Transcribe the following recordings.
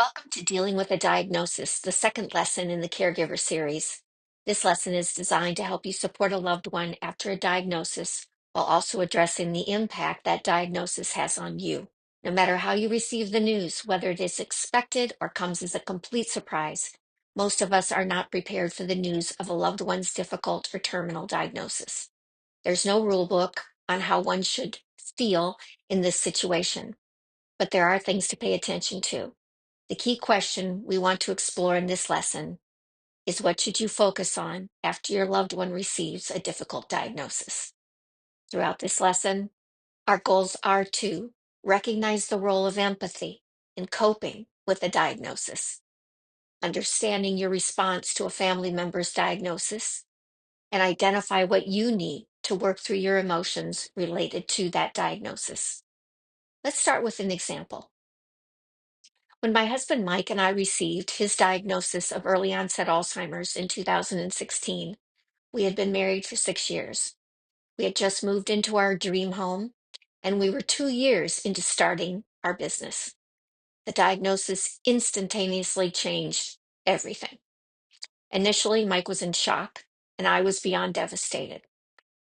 Welcome to Dealing with a Diagnosis, the second lesson in the Caregiver series. This lesson is designed to help you support a loved one after a diagnosis while also addressing the impact that diagnosis has on you. No matter how you receive the news, whether it is expected or comes as a complete surprise, most of us are not prepared for the news of a loved one's difficult or terminal diagnosis. There's no rule book on how one should feel in this situation, but there are things to pay attention to. The key question we want to explore in this lesson is, what should you focus on after your loved one receives a difficult diagnosis? Throughout this lesson, our goals are to recognize the role of empathy in coping with a diagnosis, understanding your response to a family member's diagnosis, and identify what you need to work through your emotions related to that diagnosis. Let's start with an example. When my husband Mike and I received his diagnosis of early onset Alzheimer's in 2016, we had been married for 6 years. We had just moved into our dream home, and we were 2 years into starting our business. The diagnosis instantaneously changed everything. Initially, Mike was in shock, and I was beyond devastated.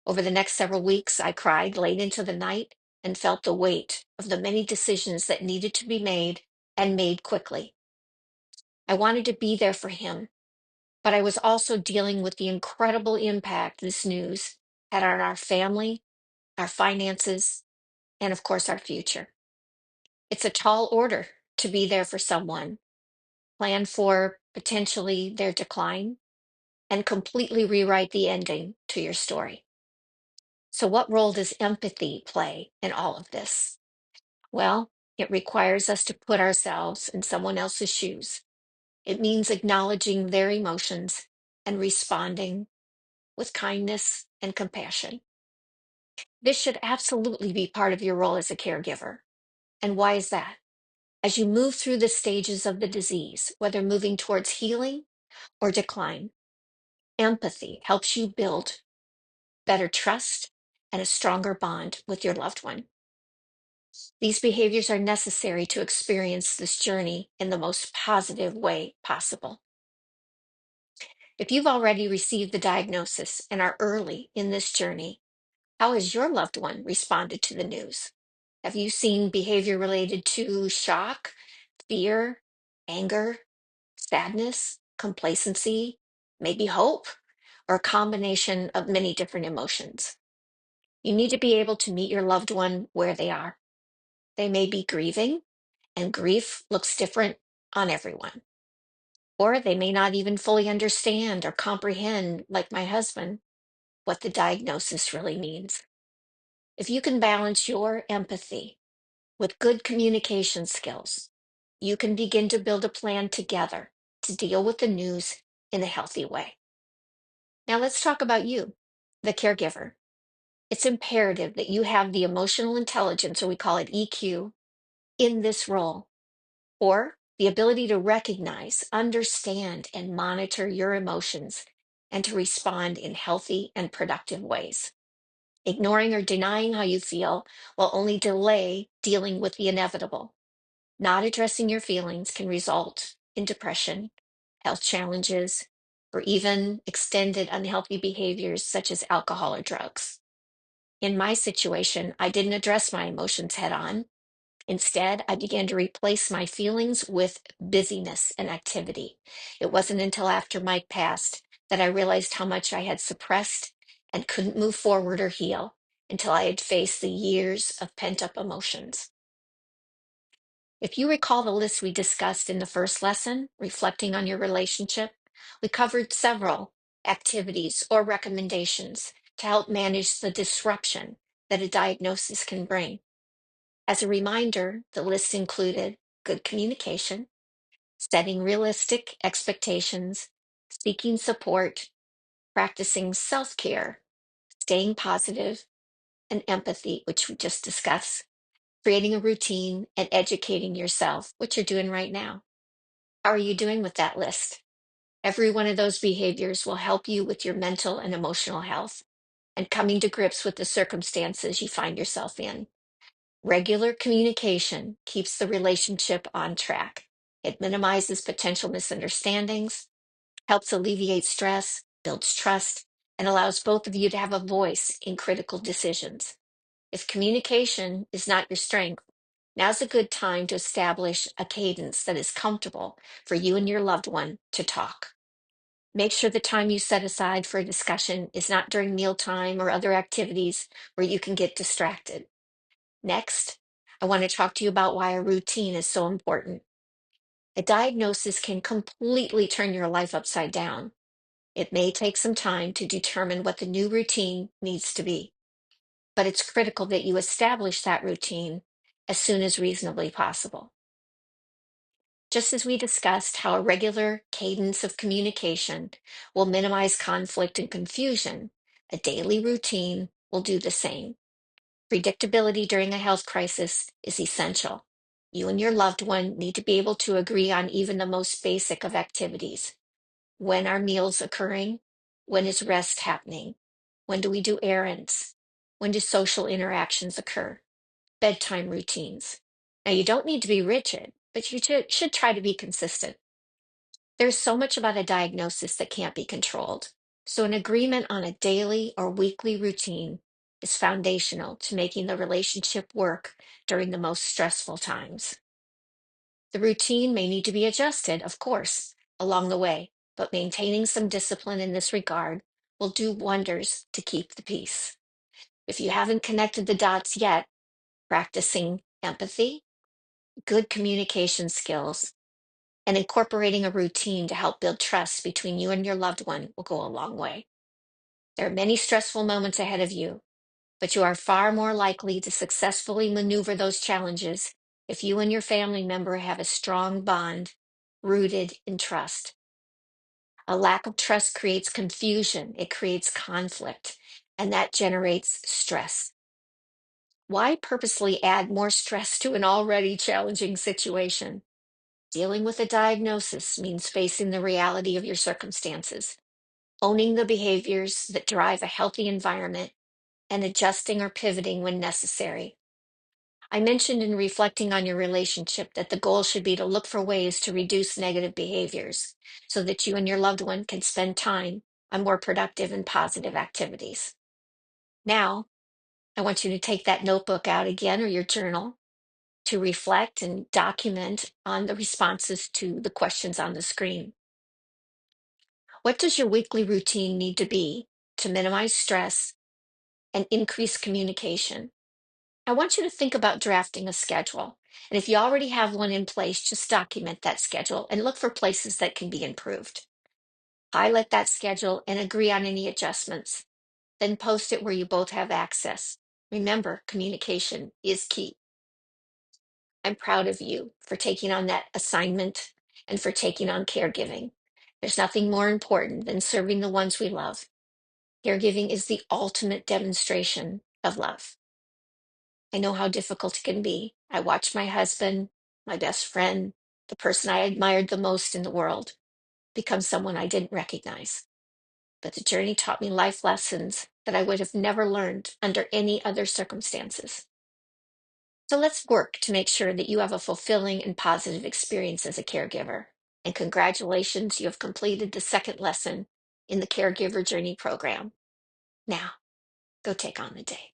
Over the next several weeks, I cried late into the night and felt the weight of the many decisions that needed to be made and made quickly. I wanted to be there for him, but I was also dealing with the incredible impact this news had on our family, our finances, and of course, our future. It's a tall order to be there for someone, plan for potentially their decline, and completely rewrite the ending to your story. So, what role does empathy play in all of this? Well, it requires us to put ourselves in someone else's shoes. It means acknowledging their emotions and responding with kindness and compassion. This should absolutely be part of your role as a caregiver. And why is that? As you move through the stages of the disease, whether moving towards healing or decline, empathy helps you build better trust and a stronger bond with your loved one. These behaviors are necessary to experience this journey in the most positive way possible. If you've already received the diagnosis and are early in this journey, how has your loved one responded to the news? Have you seen behavior related to shock, fear, anger, sadness, complacency, maybe hope, or a combination of many different emotions? You need to be able to meet your loved one where they are. They may be grieving, and grief looks different on everyone. Or they may not even fully understand or comprehend, like my husband, what the diagnosis really means. If you can balance your empathy with good communication skills, you can begin to build a plan together to deal with the news in a healthy way. Now, let's talk about you, the caregiver. It's imperative that you have the emotional intelligence, or we call it EQ, in this role, or the ability to recognize, understand, and monitor your emotions and to respond in healthy and productive ways. Ignoring or denying how you feel will only delay dealing with the inevitable. Not addressing your feelings can result in depression, health challenges, or even extended unhealthy behaviors such as alcohol or drugs. In my situation, I didn't address my emotions head on. Instead, I began to replace my feelings with busyness and activity. It wasn't until after Mike passed that I realized how much I had suppressed and couldn't move forward or heal until I had faced the years of pent up emotions. If you recall the list we discussed in the first lesson, reflecting on your relationship, we covered several activities or recommendations to help manage the disruption that a diagnosis can bring. As a reminder, the list included good communication, setting realistic expectations, seeking support, practicing self care, staying positive, and empathy, which we just discussed, creating a routine, and educating yourself, which you're doing right now. How are you doing with that list? Every one of those behaviors will help you with your mental and emotional health and coming to grips with the circumstances you find yourself in. Regular communication keeps the relationship on track. It minimizes potential misunderstandings, helps alleviate stress, builds trust, and allows both of you to have a voice in critical decisions. If communication is not your strength, now's a good time to establish a cadence that is comfortable for you and your loved one to talk. Make sure the time you set aside for a discussion is not during mealtime or other activities where you can get distracted. Next, I want to talk to you about why a routine is so important. A diagnosis can completely turn your life upside down. It may take some time to determine what the new routine needs to be, but it's critical that you establish that routine as soon as reasonably possible. Just as we discussed how a regular cadence of communication will minimize conflict and confusion, a daily routine will do the same. Predictability during a health crisis is essential. You and your loved one need to be able to agree on even the most basic of activities. When are meals occurring? When is rest happening? When do we do errands? When do social interactions occur? Bedtime routines. Now, you don't need to be rigid, but you should try to be consistent. There's so much about a diagnosis that can't be controlled. So, an agreement on a daily or weekly routine is foundational to making the relationship work during the most stressful times. The routine may need to be adjusted, of course, along the way, but maintaining some discipline in this regard will do wonders to keep the peace. If you haven't connected the dots yet, practicing empathy, good communication skills, and incorporating a routine to help build trust between you and your loved one will go a long way. There are many stressful moments ahead of you, but you are far more likely to successfully maneuver those challenges if you and your family member have a strong bond rooted in trust. A lack of trust creates confusion, it creates conflict, and that generates stress. Why purposely add more stress to an already challenging situation? Dealing with a diagnosis means facing the reality of your circumstances, owning the behaviors that drive a healthy environment, and adjusting or pivoting when necessary. I mentioned in reflecting on your relationship that the goal should be to look for ways to reduce negative behaviors so that you and your loved one can spend time on more productive and positive activities. Now, I want you to take that notebook out again or your journal to reflect and document on the responses to the questions on the screen. What does your weekly routine need to be to minimize stress and increase communication? I want you to think about drafting a schedule. And if you already have one in place, just document that schedule and look for places that can be improved. Highlight that schedule and agree on any adjustments. Then post it where you both have access. Remember, communication is key. I'm proud of you for taking on that assignment and for taking on caregiving. There's nothing more important than serving the ones we love. Caregiving is the ultimate demonstration of love. I know how difficult it can be. I watched my husband, my best friend, the person I admired the most in the world, become someone I didn't recognize. But the journey taught me life lessons that I would have never learned under any other circumstances. So let's work to make sure that you have a fulfilling and positive experience as a caregiver. And congratulations, you have completed the second lesson in the Caregiver Journey program. Now, go take on the day.